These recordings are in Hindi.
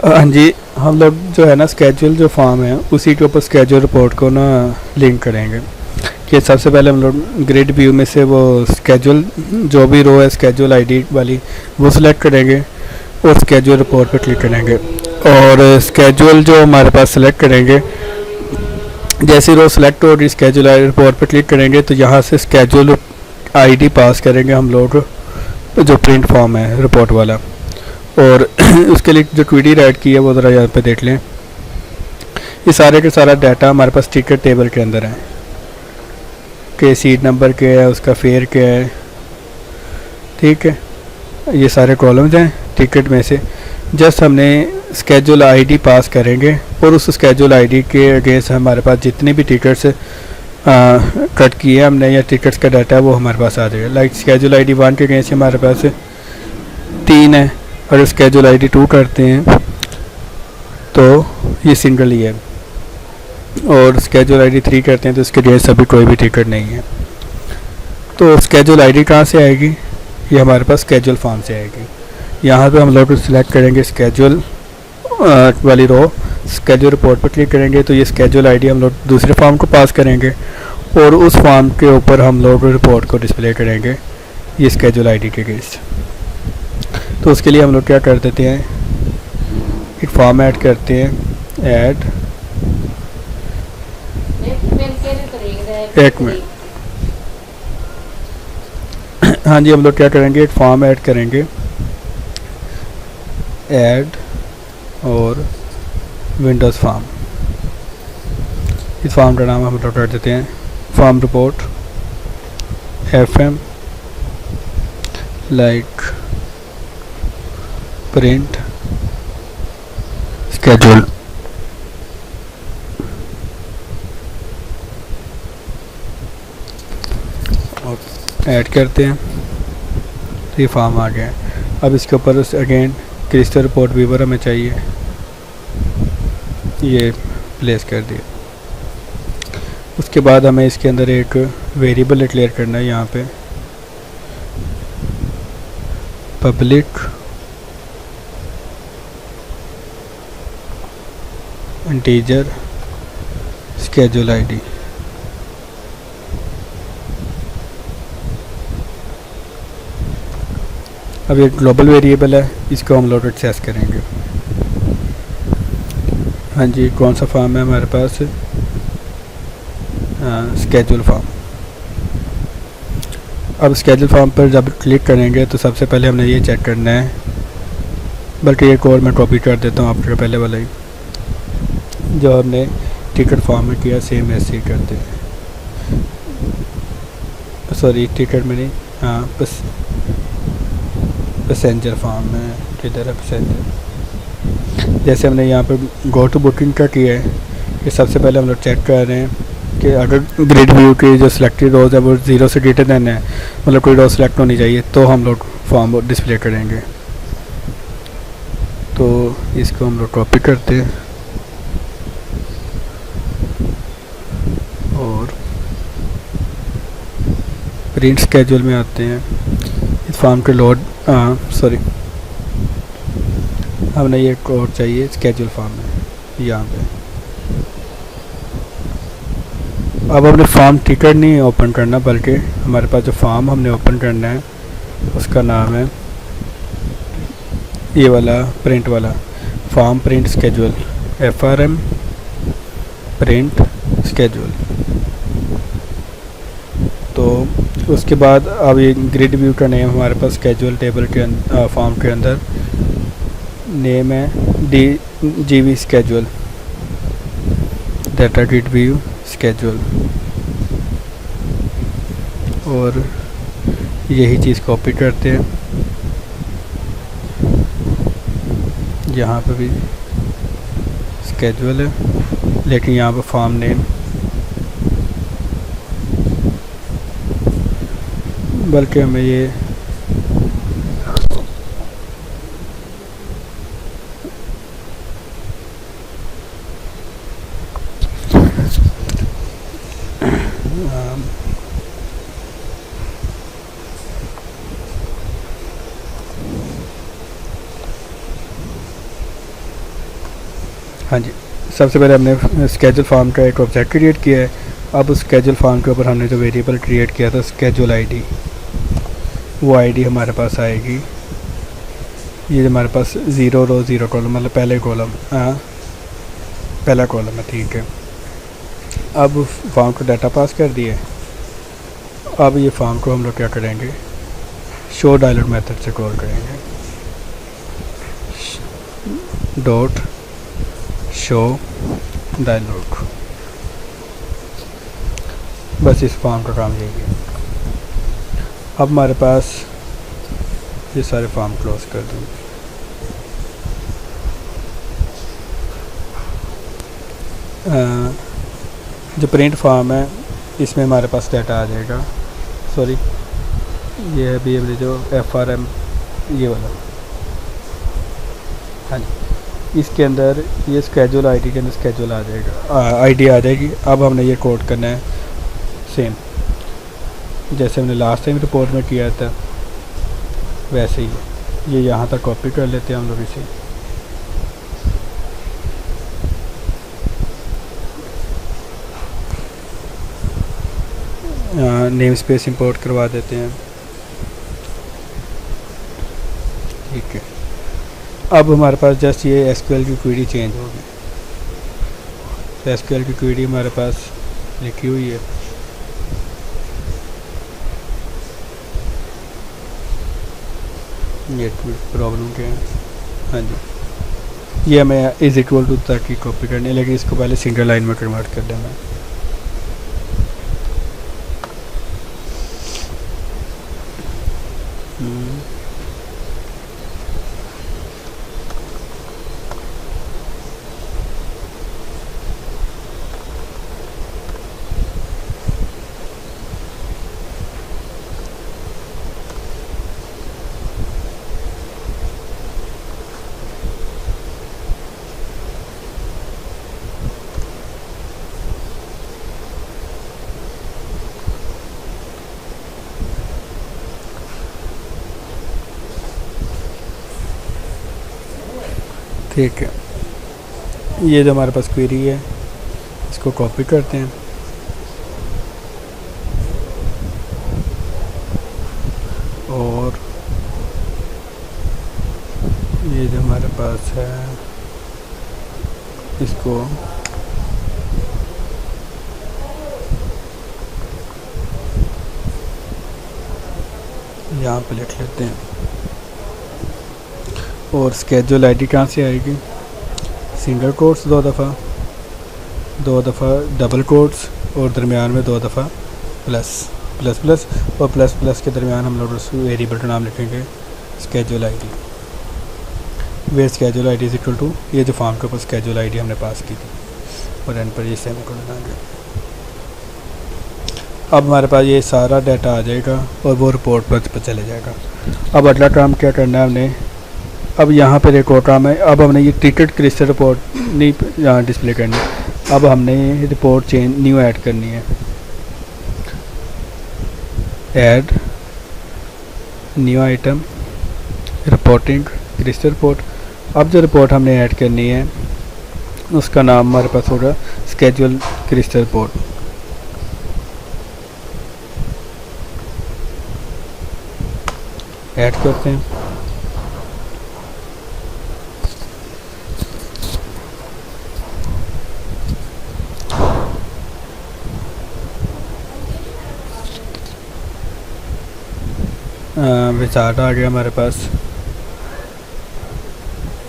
हाँ जी, हम लोग जो है ना स्केड्यूल जो फॉर्म है उसी के ऊपर स्केड्यूल रिपोर्ट को ना लिंक करेंगे। कि सबसे पहले हम लोग ग्रिड व्यू में से वो स्केड्यूल जो भी रो है स्केड्यूल आईडी वाली वो सिलेक्ट करेंगे और स्केड्यूल रिपोर्ट पर क्लिक करेंगे। और स्केड्यूल जो हमारे पास सिलेक्ट करेंगे, जैसे रो सिलेक्ट होगी स्केड्यूल रिपोर्ट पर क्लिक करेंगे तो यहाँ से स्केड्यूल आईडी पास करेंगे हम लोग जो प्रिंट फॉर्म है रिपोर्ट वाला। और उसके लिए जो क्वेरी राइट की है वो ज़रा यहाँ पे देख लें। ये सारे के सारा डाटा हमारे पास टिकट टेबल के अंदर है कि सीट नंबर क्या है, उसका फेयर क्या है, ठीक है। ये सारे कॉलम्स हैं टिकट में से। जस्ट हमने स्केड्यूल आईडी पास करेंगे और उस स्केड्यूल आईडी के अगेंस्ट हमारे पास जितने भी टिकट्स कट किए हमने या टिकट्स का डाटा है वो हमारे पास आ जाएगा। लाइक स्केड्यूल आईडी 1 के अगेंस्ट हमारे पास 3 है, और स्केड्यूल आईडी 2 करते हैं तो ये सिंगल ही है, और स्केड्यूल आईडी 3 करते हैं तो इसके लिए सभी कोई भी टिकट नहीं है। तो स्केड्यूल आईडी कहाँ से आएगी? ये हमारे पास स्केड्यूल फॉर्म से आएगी। यहाँ पे हम लोग सिलेक्ट करेंगे स्केड्यूल वाली रो, स्केड्यूल रिपोर्ट पर क्लिक करेंगे तो ये स्केड्यूल आईडी हम लोग दूसरे फॉर्म को पास करेंगे और उस फॉर्म के ऊपर हम लोग रिपोर्ट को डिस्प्ले करेंगे ये स्केड्यूल आईडी के अगेंस्ट। तो उसके लिए हम लोग क्या कर देते हैं, एक फॉर्म ऐड करते हैं, ऐड एक मिनट। हाँ जी, हम लोग क्या करेंगे, एक फॉर्म ऐड करेंगे, ऐड और विंडोज़ फॉर्म। इस फॉर्म का नाम हम लोग कर देते हैं form report FM like print schedule. और ऐड करते हैं तो ये फॉर्म आ गया। अब इसके ऊपर अगेन क्रिस्टल रिपोर्ट व्यूवर हमें चाहिए, ये प्लेस कर दिया। उसके बाद हमें इसके अंदर एक वेरिएबल डिक्लेयर करना है, यहाँ पे पब्लिक इंटीजर स्केड्यूल आईडी। अब ये ग्लोबल वेरिएबल है, इसको हम लोग एक्सेस करेंगे। हाँ जी, कौन सा फॉर्म है हमारे पास? Schedule form. अब स्केड्यूल फॉर्म पर जब क्लिक करेंगे तो सबसे पहले हमने ये चेक करना है, बल्कि एक और मैं कॉपी कर देता हूँ आपके पहले वाला ही, जो हमने टिकट फॉर्म में किया सेम ऐसे ही करते हैं। सॉरी, टिकट में नहीं, हाँ बस पैसेंजर फॉर्म में। किधर है पैसेंजर? जैसे हमने यहाँ पे गो टू बुकिंग का किया है, कि सबसे पहले हम लोग चेक कर रहे हैं कि अगर ग्रिड व्यू की जो सिलेक्टेड रोज़ है वो 0 से ग्रेटर देन है, मतलब कोई रोज़ सिलेक्ट होनी चाहिए, तो हम लोग फॉर्म डिस्प्ले करेंगे। तो इसको हम लोग कॉपी करते हैं और प्रिंट स्केड्यूल में आते हैं। इस फॉर्म के लोड सॉरी हमने ये कोड चाहिए स्केड्यूल फॉर्म में यहाँ पे। अब हमने फॉर्म टिकट नहीं ओपन करना, बल्कि हमारे पास जो फॉर्म हमने ओपन करना है उसका नाम है ये वाला प्रिंट वाला form print schedule, FRM print schedule. तो उसके बाद अब ये ग्रिड व्यू का नेम हमारे पास स्केड्यूल टेबल के फॉर्म के अंदर नेम है GV schedule, data grid view schedule. और यही चीज़ कॉपी करते हैं, यहाँ पे भी स्केड्यूल है लेकिन यहाँ पे फॉर्म नेम, बल्कि हमें ये हाँ जी, सबसे पहले हमने स्केजुअल फॉर्म का एक ऑब्जेक्ट क्रिएट किया है। अब उस स्केजुअल फॉर्म के ऊपर हमने जो वेरिएबल क्रिएट किया था स्केजुअल आईडी, वो आईडी हमारे पास आएगी। ये हमारे पास 0 रो 0 कॉलम, मतलब पहले कॉलम, हाँ पहला कॉलम है, ठीक है। अब फॉर्म को डाटा पास कर दिए। अब ये फॉर्म को हम लोग क्या करेंगे, शो डायलॉग मेथड से कॉल करेंगे। डॉट शो डायलॉग, बस इस फॉर्म का काम यही है। अब हमारे पास ये सारे फॉर्म क्लोज कर दूँ। जो प्रिंट फॉर्म है इसमें हमारे पास डाटा आ जाएगा, सॉरी ये है भी जो FRM ये वाला, हाँ जी, इसके अंदर ये स्केजुअल आईडी के अंदर स्केजुअल आ जाएगा, आईडी आ जाएगी। अब हमने ये कोड करना है सेम जैसे हमने लास्ट टाइम रिपोर्ट में किया था, वैसे ही ये यहाँ तक कॉपी कर लेते हैं हम लोग इसे। नेम स्पेस इंपोर्ट करवा देते हैं, ठीक है। अब हमारे पास जस्ट ये SQL की क्वेरी चेंज होगी। तो SQL की क्वेरी हमारे पास लिखी हुई है, ये प्रॉब्लम क्या है, हाँ जी, ये हमें इज इक्वल टू तक की कॉपी करनी है, लेकिन इसको पहले सिंगल लाइन में कन्वर्ट कर देना है। ठीक है, ये जो हमारे पास क्वेरी है इसको कॉपी करते हैं और ये जो हमारे पास है इसको यहाँ पे लिख लेते हैं। और स्केजुअल आईडी कहाँ से आएगी, सिंगल कोट्स दो दफ़ा डबल कोट्स और दरमियान में 2 दफ़ा प्लस प्लस प्लस, और प्लस प्लस के दरमियान हम लोग उस वेरिएबल का नाम लिखेंगे स्केजुअल आईडी, वे schedule ID is equal to ये जो फॉर्म के ऊपर स्केजुअल आईडी हमने पास की थी, और एंड पर ये सेम कर देंगे। अब हमारे पास ये सारा डाटा आ जाएगा और वो रिपोर्ट पर चले जाएगा। अब अगला काम क्या करना है हमने, अब यहाँ पर एक और काम है। अब हमने ये टिकट क्रिस्टल रिपोर्ट नहीं यहाँ डिस्प्ले करनी, अब हमने रिपोर्ट चेंज न्यू ऐड करनी है, add new item reporting crystal report. अब जो रिपोर्ट हमने ऐड करनी है उसका नाम हमारे पास होगा स्केजुअल क्रिस्टल रिपोर्ट। ऐड करते हैं, विजार्ड आ गया हमारे पास।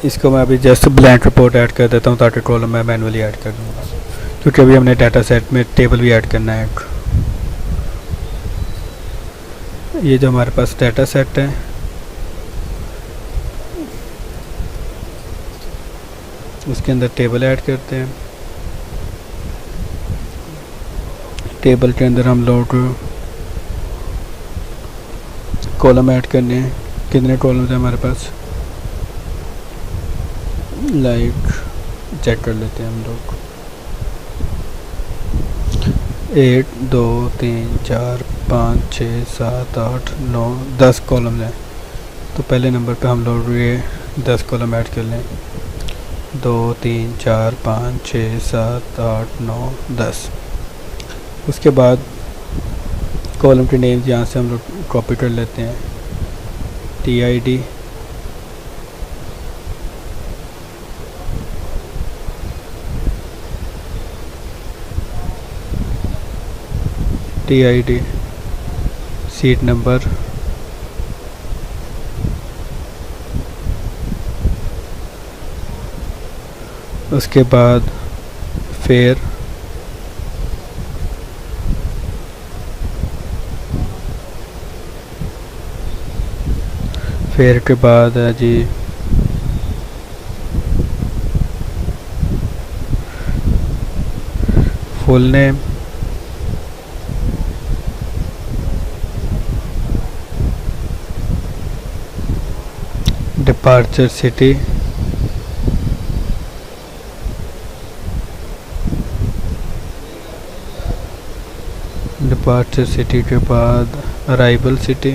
इसको मैं अभी जस्ट ब्लैंक रिपोर्ट ऐड कर देता हूँ ताकि कॉलम मैं मैनुअली ऐड कर दूँगा, क्योंकि अभी हमने डाटा सेट में टेबल भी ऐड करना है एक। ये जो हमारे पास डाटा सेट है उसके अंदर टेबल ऐड करते हैं। टेबल के अंदर हम लोग कॉलम ऐड करने हैं। कितने कॉलम्स हैं हमारे पास, लाइक चेक कर लेते हैं हम लोग, 1 2 3 4 5 6 7 8 9 10 कॉलम हैं। तो पहले नंबर पे हम लोग ये 10 कॉलम ऐड कर लें। 2 3 4 5 6 7 8 9 10। उसके बाद कॉलम के नेम्स यहाँ से हम लोग कॉपी कर लेते हैं। TID, सीट नंबर, उसके बाद फेयर, फेयर के बाद है जी full name, departure city, departure city के बाद अराइवल सिटी,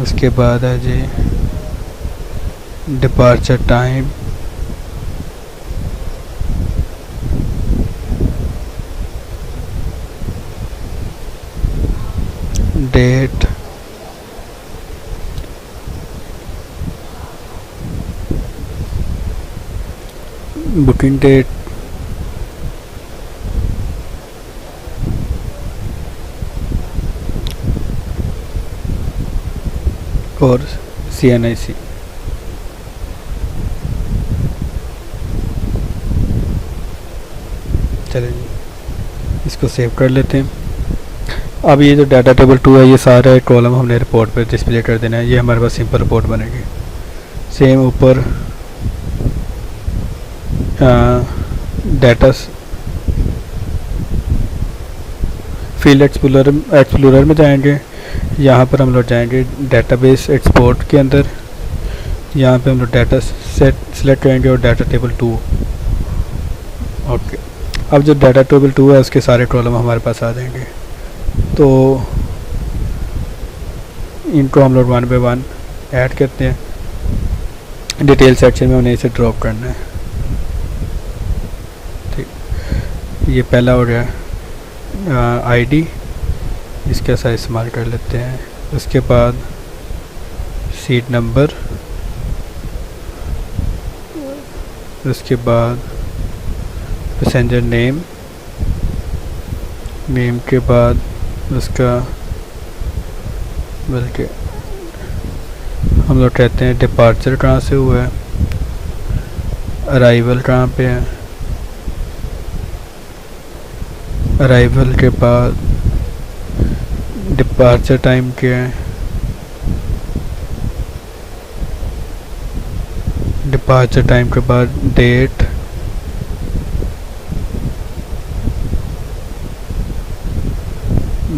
उसके बाद है जी departure time, date, booking date, और CNIC। चलिए जी, इसको सेव कर लेते हैं। अब ये जो डाटा टेबल 2 है, ये सारा कॉलम हमने रिपोर्ट पे डिस्प्ले कर देना है। ये हमारे पास सिंपल रिपोर्ट बनेगी। सेम ऊपर डाटा फील्ड एक्सप्लोरर में जाएंगे। यहाँ पर हम लोग जाएंगे डेटाबेस एक्सपोर्ट के अंदर। यहाँ पे हम लोग डाटा सेट सिलेक्ट करेंगे और डाटा टेबल 2। ओके, अब जो डाटा टेबल 2 है उसके सारे कॉलम हमारे पास आ जाएंगे। तो इनको हम लोग 1 बाय 1 ऐड करते हैं। डिटेल सेक्शन में उन्हें इसे ड्रॉप करना है। ठीक, ये पहला हो गया ID, इसका साइज इस्तेमाल कर लेते हैं। उसके बाद सीट नंबर, उसके बाद पैसेंजर नेम, नेम के बाद उसका बल्कि हम लोग कहते हैं डिपार्चर कहाँ से हुआ है, अराइवल कहाँ पे है, अराइवल के बाद डिपार्चर टाइम क्या है, डिपार्चर टाइम के बाद डेट,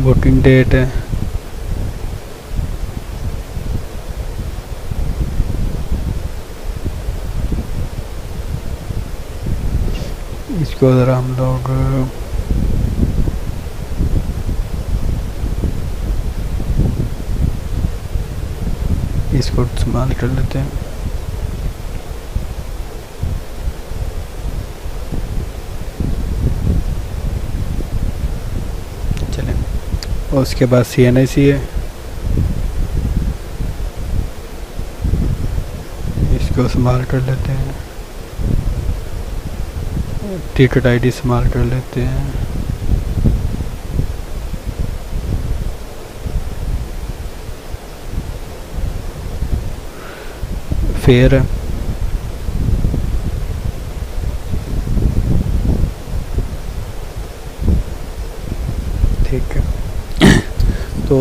बुकिंग डेट है, इसको ज़रा हम लोग इसको इस्तेमाल कर लेते हैं। चलें, और उसके बाद CNIC है, इसको इस्तेमाल कर लेते हैं। टिकट ID इस्तेमाल कर लेते हैं। फेयर है, ठीक है। तो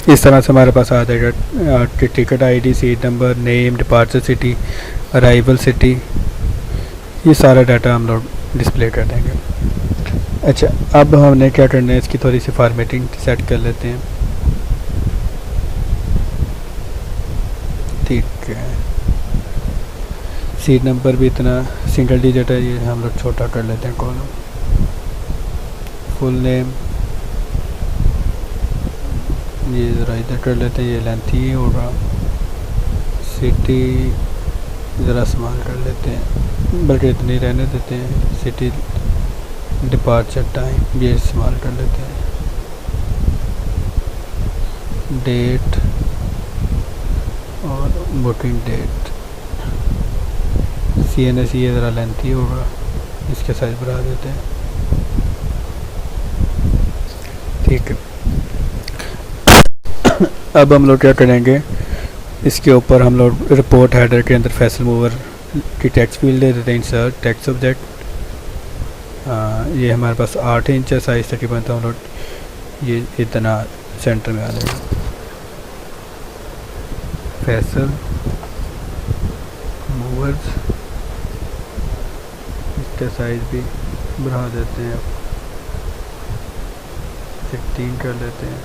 इस तरह से हमारे पास आ जाएगा ticket ID, seat number, name, departure city, arrival city, ये सारा डाटा हम लोग डिस्प्ले कर देंगे। अच्छा, अब हमने क्या करना है, इसकी थोड़ी सी फॉर्मेटिंग सेट कर लेते हैं। ठीक है, सीट नंबर भी इतना सिंगल डिजिट है, ये हम लोग छोटा कर लेते हैं कॉलम। फुल नेम, ये ज़रा इधर कर लेते हैं, ये लेंथ ही होगा। सिटी ज़रा स्मॉल कर लेते हैं, बल्कि इतनी रहने देते हैं। सिटी डिपार्चर टाइम ये स्मॉल कर लेते हैं। डेट और बुकिंग डेट, CNS ये ज़रा लेंथी होगा, इसके साइज बढ़ा देते हैं। ठीक है, अब हम लोग क्या करेंगे, इसके ऊपर हम लोग रिपोर्ट हेडर के अंदर फैसल मूवर की टेक्स्ट फील्ड दे देते हैं। इंसर्ट टेक्स्ट ऑब्जेक्ट, ये हमारे पास 8 इंच है साइज तकरीबन, तो हम लोग ये इतना सेंटर में आ जाएगा। फैसल मूवर्स, इसका साइज भी बढ़ा देते हैं, 16 कर लेते हैं।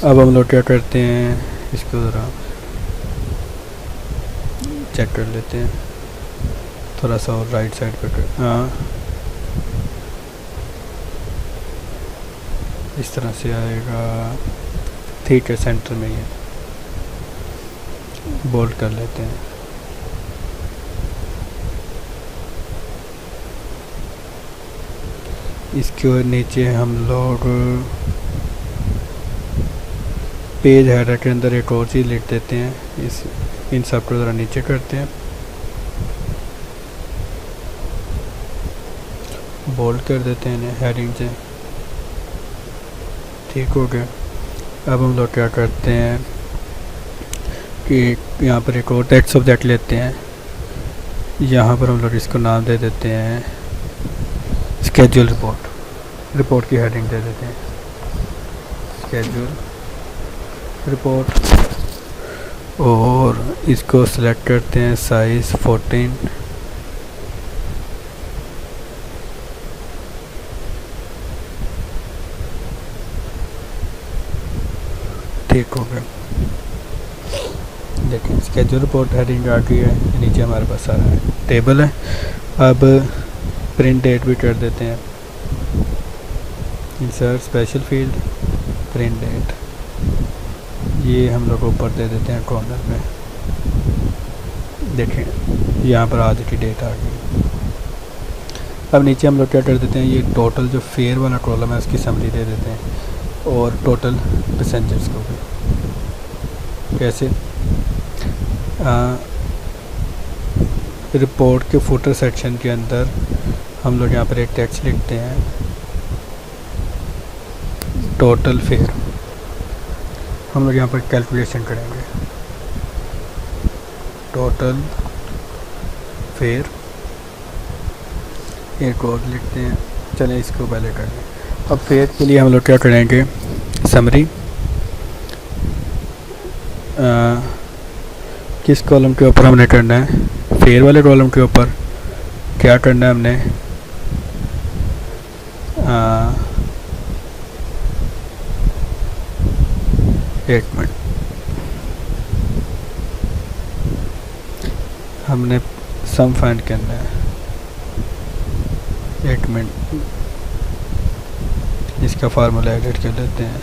अब हम लोग क्या करते हैं, इसको ज़रा चेक कर लेते हैं, थोड़ा सा और राइट साइड पे कर, हाँ इस तरह से आएगा। ठीक है, सेंटर में ही है, बोल्ड कर लेते हैं। इसके नीचे हम लोग पेज हेडर के अंदर एक और चीज़ लिख देते हैं। इन सब को ज़रा नीचे करते हैं, बोल्ड कर देते हैं इन्हें हेडिंग से। ठीक हो गया। अब हम लोग क्या करते हैं कि यहाँ पर एक और टेक्स्ट ऑब्जेक्ट लेते हैं, यहाँ पर हम लोग इसको नाम दे देते हैं स्केड्यूल रिपोर्ट। रिपोर्ट की हेडिंग दे देते हैं स्केड्यूल रिपोर्ट, और इसको सिलेक्ट करते हैं साइज़ 14। ठीक हो गया। देखिए स्केड्यूल रिपोर्ट हेडिंग आ गई है, नीचे हमारे पास सारा है टेबल है। अब प्रिंट डेट भी कर देते हैं, insert special field print date, ये हम लोग ऊपर दे देते हैं कॉर्नर में। देखें यहाँ पर आज की डेट आ गई। अब नीचे हम लोग क्या कर देते हैं, ये टोटल जो फेयर वाला कॉलम है उसकी समरी दे देते हैं, और टोटल पैसेंजर्स को भी। कैसे, रिपोर्ट के फुटर सेक्शन के अंदर हम लोग यहाँ पर एक टेक्स्ट लिखते हैं, टोटल फेयर। हम लोग यहाँ पर कैलकुलेशन करेंगे, टोटल फेयर। एक और लिखते हैं, चलें इसको पहले कर लें। अब फेयर के लिए हम लोग क्या करेंगे, समरी किस कॉलम के ऊपर हमने करना है, फेयर वाले कॉलम के ऊपर क्या करना है हमने, एक मिनट, हमने सम फाइंड करना है। एक मिनट, इसका फार्मूला एडिट कर लेते हैं।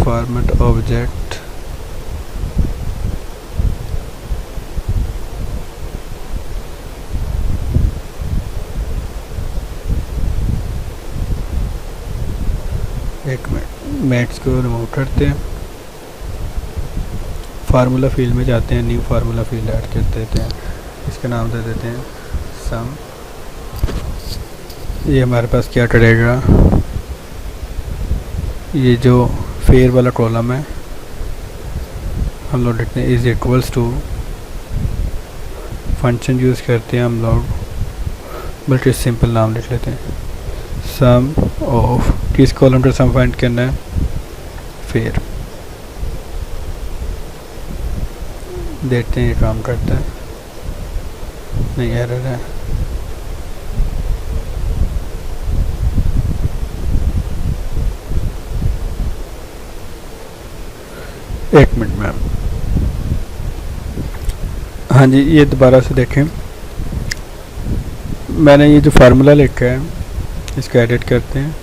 फॉर्मेट ऑब्जेक्ट, एक मिनट, मैक्स को रिमूव करते हैं, फार्मूला फील्ड में जाते हैं, न्यू फार्मूला फील्ड ऐड कर देते हैं, इसका नाम दे देते हैं सम। ये हमारे पास क्या करेगा, ये जो फेयर वाला कॉलम है हम लोग लिखते हैं is equals to, function use करते हैं हम लोग, बल्कि सिंपल नाम लिख लेते हैं, सम ऑफ, किस कॉलम का सम फाइंड करना है, फेयर। देखते हैं ये काम करता है, नहीं एरर है। एक मिनट मैम। हाँ जी, ये दोबारा से देखें, मैंने ये जो फार्मूला लिखा है इसको एडिट करते हैं।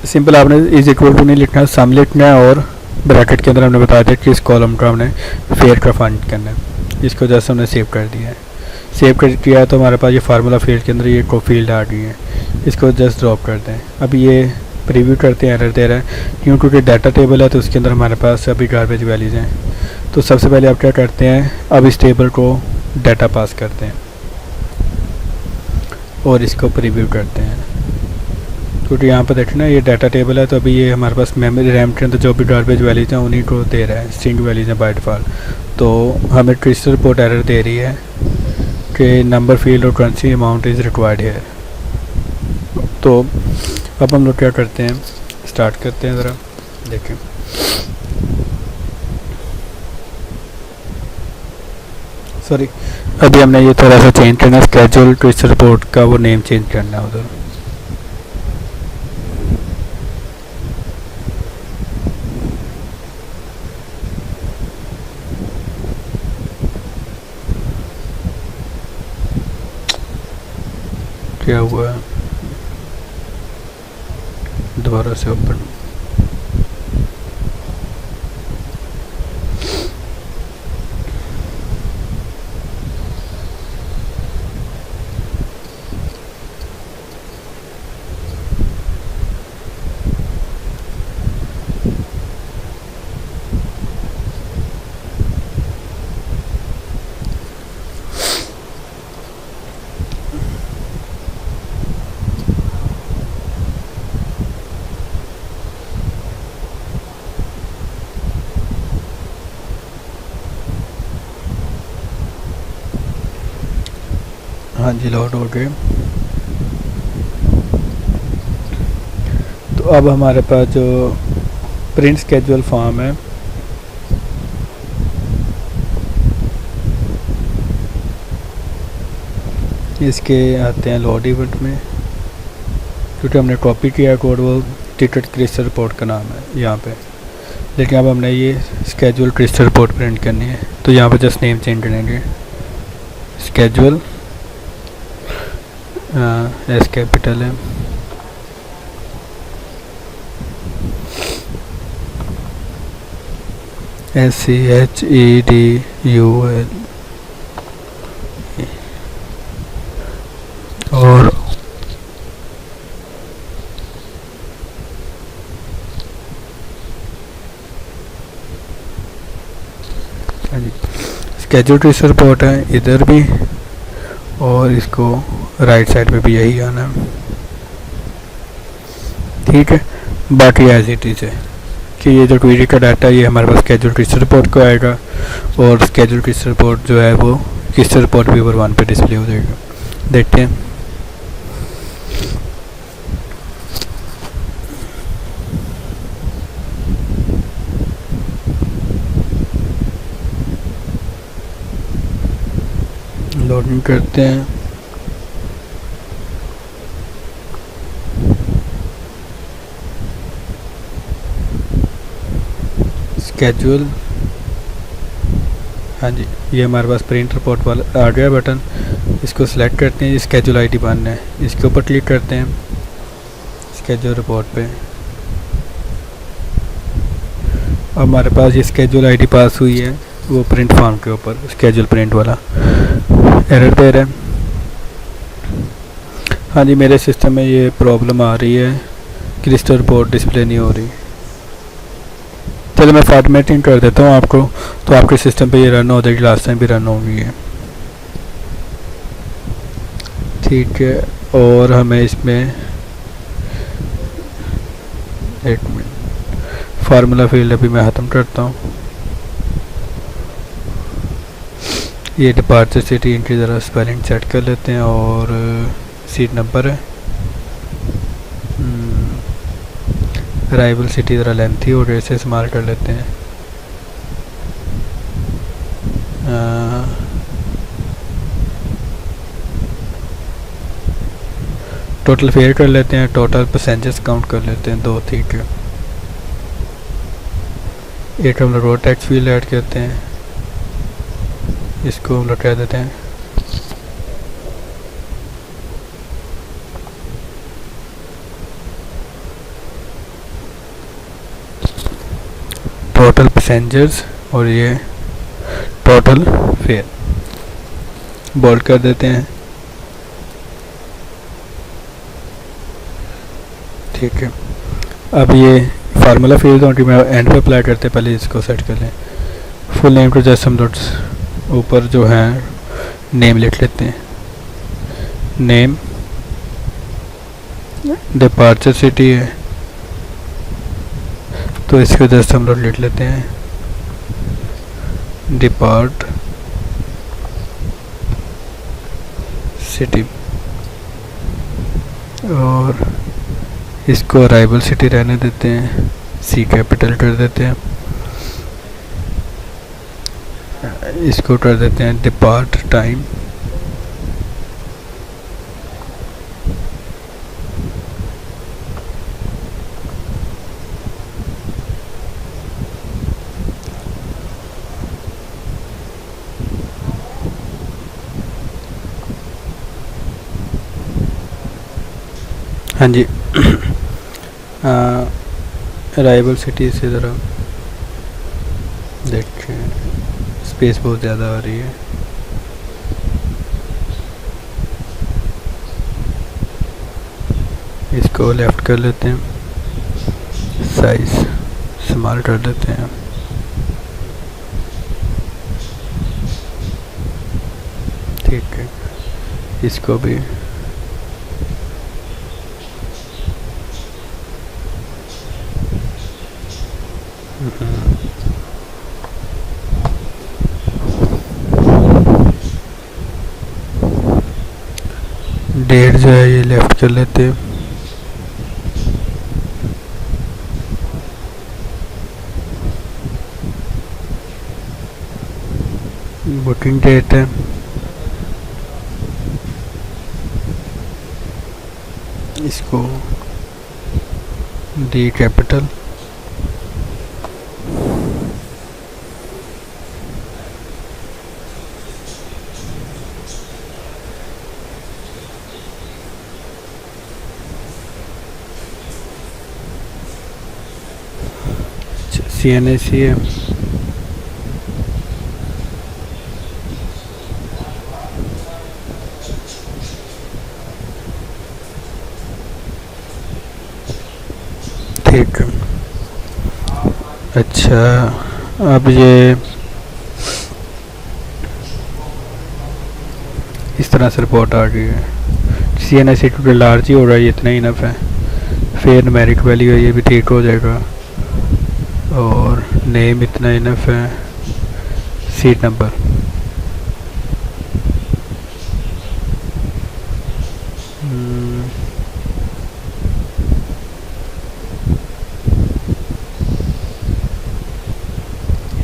सिंपल आपने इज इक्वल टू नहीं लिखना, सम लिखना है और ब्रैकेट के अंदर हमने बता दिया कि इस कॉलम का हमने फेयर का फाइंड करना है। इसको जैसे हमने सेव कर दिया है, सेव कर किया है तो हमारे पास ये फार्मूला फील्ड के अंदर ये को फील्ड आ गई है। इसको जस्ट ड्रॉप कर दें। अभी ये प्रीव्यू करते हैं, एरर दे रहा है क्योंकि डाटा टेबल है तो उसके अंदर हमारे पास अभी गार्बेज वैल्यूज़ हैं। तो सबसे पहले आप क्या करते हैं, अब इस टेबल को डाटा पास करते हैं और इसको प्रीव्यू करते हैं। क्योंकि यहाँ पर देखना ये डाटा टेबल है तो अभी ये हमारे पास मेमोरी रैम के अंदर जो भी गार्बेज वैल्यूज़ हैं उन्हीं को दे रहा है, स्ट्रिंग वैल्यूज़ हैं बाय डिफ़ॉल्ट। तो हमें क्रिस्टल रिपोर्ट एरर दे रही है कि नंबर फील्ड और करेंसी अमाउंट इज़ रिक्वायर्ड है। तो अब हम लोग क्या करते हैं, स्टार्ट करते हैं, ज़रा देखें। सॉरी, अभी हमने ये थोड़ा सा चेंज करना है, स्केड्यूल क्रिस्टल रिपोर्ट का वो नेम चेंज करना है उधर। क्या हुआ है, दोबारा से ओपन। हाँ जी, लोड हो गए। तो अब हमारे पास जो प्रिंट स्केड्यूल फॉर्म है इसके आते हैं लोड इवेंट में, क्योंकि हमने कॉपी किया कोड, वो टिकट क्रिस्टल रिपोर्ट का नाम है यहाँ पे। लेकिन अब हमने ये स्केड्यूल क्रिस्टल रिपोर्ट प्रिंट करनी है तो यहाँ पे जस्ट नेम चेंज करेंगे, स्केड्यूल एस कैपिटल है, SCHEDUL और स्केड्यूल क्रिस्टल रिपोर्ट है इधर भी, और इसको राइट साइड पे भी यही आना है। ठीक है, बाकी एज इट इज़ है कि ये जो क्वेरी का डाटा ये हमारे पास स्केड्यूल क्रिस्टल रिपोर्ट को आएगा और स्केड्यूल क्रिस्टल रिपोर्ट जो है वो क्रिस्टल रिपोर्ट व्यूअर 1 पे डिस्प्ले हो जाएगा। देखते हैं। लॉगिन करते हैं। स्केड्यूल, हाँ जी, ये हमारे पास प्रिंट रिपोर्ट वाला आ गया बटन। इसको सिलेक्ट करते हैं, स्केड्यूल आईडी बनना है, इसके ऊपर क्लिक करते हैं स्केड्यूल रिपोर्ट पे। अब हमारे पास ये स्केड्यूल आईडी पास हुई है वो प्रिंट फॉर्म के ऊपर, स्केड्यूल प्रिंट वाला एरर दे रहा है। हाँ जी, मेरे सिस्टम में ये प्रॉब्लम आ रही है, क्रिस्टल रिपोर्ट डिस्प्ले नहीं हो रही। चलो मैं फॉर्मेटिंग कर देता हूँ आपको, तो आपके सिस्टम पे ये रन हो जाएगी, लास्ट टाइम भी रन हो गई है। ठीक है, और हमें इसमें एक मिनट, फार्मूला फील्ड अभी मैं ख़त्म करता हूँ। ये डिपार्चर सिटी, इनकी ज़रा स्पेलिंग सेट कर लेते हैं, और सीट नंबर है, अराइवल सिटी ज़रा लेंथी हो गई, इसे इस्तेमाल कर लेते हैं। टोटल फेयर कर लेते हैं, टोटल पैसेंजर्स काउंट कर लेते हैं 2। ठीक है, एक हम लोग रो टेक्स्ट फील्ड ऐड करते हैं, इसको हम लोग कह देते हैं टोटल पैसेंजर्स और ये टोटल फेयर, बोल्ड कर देते हैं। ठीक है, अब ये फार्मूला फील्ड मैं एंड पे अप्लाई करते हैं, पहले इसको सेट कर लें। फुल नेम टू जस्ट हम डॉट्स ऊपर जो है नेम लिख लेते हैं, नेम डिपार्चर सिटी है तो इसको जस्ट हम लोग लिख लेते हैं डिपार्ट सिटी, और इसको अराइवल सिटी रहने देते हैं, सी कैपिटल कर देते हैं, इसको कर देते हैं डिपार्ट टाइम, हाँ जी। अराइवल सिटी से ज़रा देखें, स्पेस बहुत ज़्यादा आ रही है। इसको लेफ़्ट कर लेते हैं, साइज़ स्मॉल कर देते हैं, ठीक है। इसको भी डेट जो है ये लेफ़्ट कर लेते हैं, बुकिंग डेट है, इसको डी कैपिटल, CNAC है, ठीक है। अच्छा, अब ये इस तरह से रिपोर्ट आ गई है। CNAC टोटल लार्ज ही हो रहा है, ये इतना ही इनफ है। फेयर न्यूमेरिक वैल्यू है, ये भी ठीक हो जाएगा, और नेम इतना इनफ है, सीट नंबर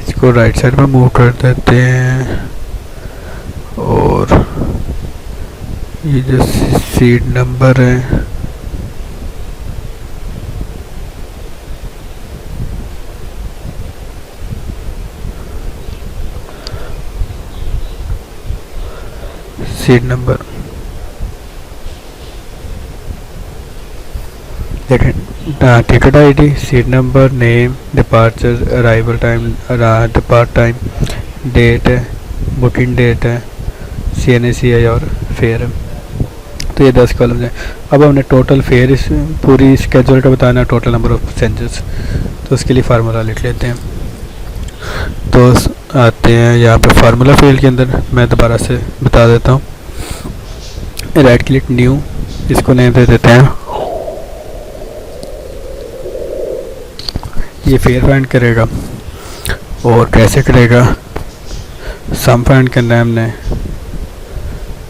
इसको राइट साइड में मूव कर देते हैं, और ये जो सीट नंबर है सीट नंबर देखें, ticket ID, seat number, name, departure, arrival time, depart time, date है, बुकिंग डेट है, CNAC है और फेयर है। तो ये 10 कॉलम है। अब हमने टोटल फेयर इस पूरी स्केड्यूल का बताना है, टोटल नंबर ऑफ पैसेंजर्स, तो उसके लिए फार्मूला लिख लेते हैं। तो आते हैं यहाँ पे फार्मूला फील्ड के अंदर, मैं दोबारा से बता देता हूँ। राइट क्लिक न्यू, इसको नेम दे देते हैं, ये फेयर फाइंड करेगा, और कैसे करेगा, सम फाइंड करना है हमने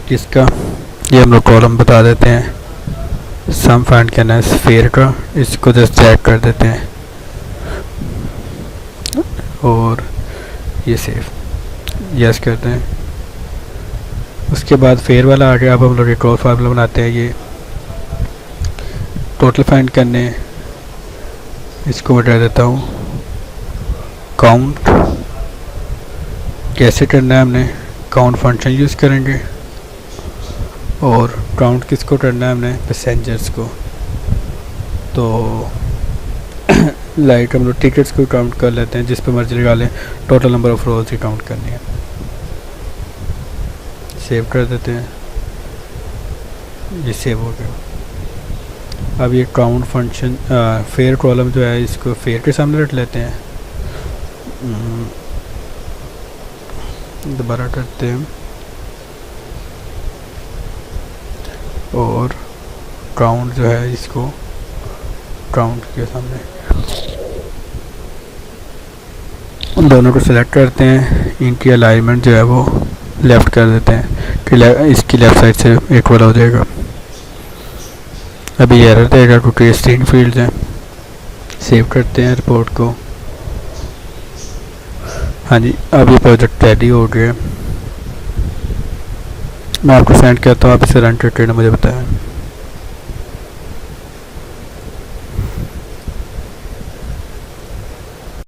किसका, ये हम लोग कॉलम बता देते हैं, सम फाइंड करना है फेयर का, इसको जस्ट चेक कर देते हैं, और ये सेव यस करते हैं। उसके बाद फेयर वाला आ गया। अब हम लोग एक और फार्मूला बनाते हैं, ये टोटल फाइंड करने, इसको मैं कह देता हूँ काउंट कैसे करना है, हमने काउंट फंक्शन यूज़ करेंगे। और काउंट किसको करना है, हमने पैसेंजर्स को। तो लाइक हम लोग टिकट्स को काउंट कर लेते हैं, जिस पे मर्जी लगा लें, टोटल नंबर ऑफ रोज की काउंट करनी है। सेव कर देते हैं, ये सेव हो गया। अब ये काउंट फंक्शन फेयर कॉलम जो है इसको फेयर के सामने रख लेते हैं। दोबारा करते हैं और काउंट जो है इसको काउंट के सामने, उन दोनों को सिलेक्ट करते हैं। इनकी अलाइनमेंट जो है वो लेफ़्ट कर देते हैं कि इसकी लेफ़्ट साइड से इक्वल हो जाएगा। अभी एरर देगा क्योंकि स्ट्रिंग फील्ड्स हैं। सेव करते हैं रिपोर्ट को। हाँ जी, अब ये प्रोजेक्ट रेडी हो गया। मैं आपको सेंड करता हूँ, आप इसे रन करके मुझे बताएं।